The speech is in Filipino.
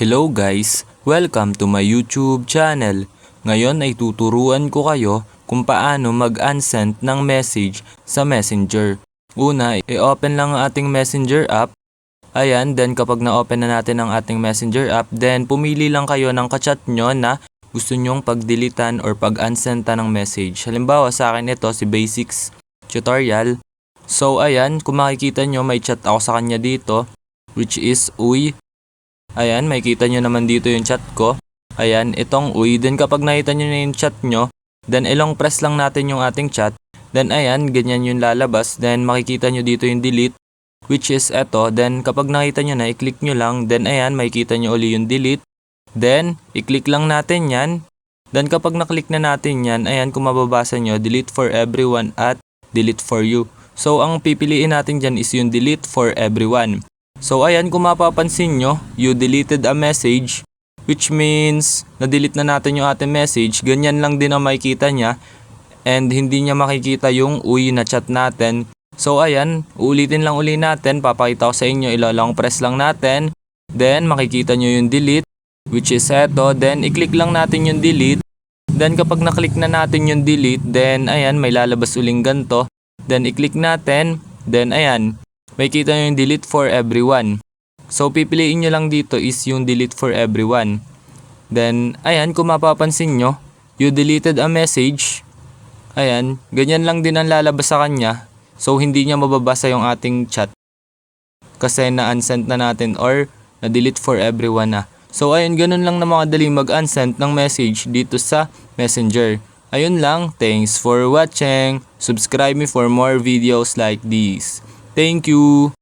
Hello guys! Welcome to my YouTube channel. Ngayon ay tuturuan ko kayo kung paano mag-unsend ng message sa Messenger. Una, i-open lang ang ating Messenger app. Ayan, then kapag na-open na natin ang ating Messenger app, then pumili lang kayo ng kachat nyo na gusto nyong pag-deletan or pag-unsenda ng message. Halimbawa sa akin ito si Basics Tutorial. So ayan, kung makikita nyo may chat ako sa kanya dito, which is Uy. Ayan, makikita nyo naman dito yung chat ko. Ayan, itong Uy. Then kapag nakita nyo na yung chat nyo, then ilong press lang natin yung ating chat. Then ayan, ganyan yung lalabas. Then makikita nyo dito yung delete, which is eto. Then kapag nakita nyo na, i-click nyo lang. Then ayan, makikita nyo uli yung delete. Then, i-click lang natin yan. Then kapag na-click na natin yan, ayan, kung mababasa nyo, delete for everyone at delete for you. So, ang pipiliin natin dyan is yung delete for everyone. So ayan, kung mapapansin nyo, you deleted a message, which means na-delete na natin yung ating message. Ganyan lang din ang makikita niya and hindi niya makikita yung Uy na chat natin. So ayan, uulitin lang uli natin, papakita ko sa inyo, ilolong press lang natin. Then makikita nyo yung delete, which is eto. Then i-click lang natin yung delete. Then kapag na-click na natin yung delete, then ayan, may lalabas uling ganto. Then i-click natin, then ayan, makikita nyo yung delete for everyone. So, pipiliin nyo lang dito is yung delete for everyone. Then, ayan, kung mapapansin nyo, you deleted a message. Ayan, ganyan lang din ang lalabas sa kanya. So, hindi niya mababasa yung ating chat. Kasi na-unsend na natin or na-delete for everyone na. So, ayun, ganun lang na makadali mag-unsend ng message dito sa Messenger. Ayun lang, thanks for watching. Subscribe me for more videos like this. Thank you!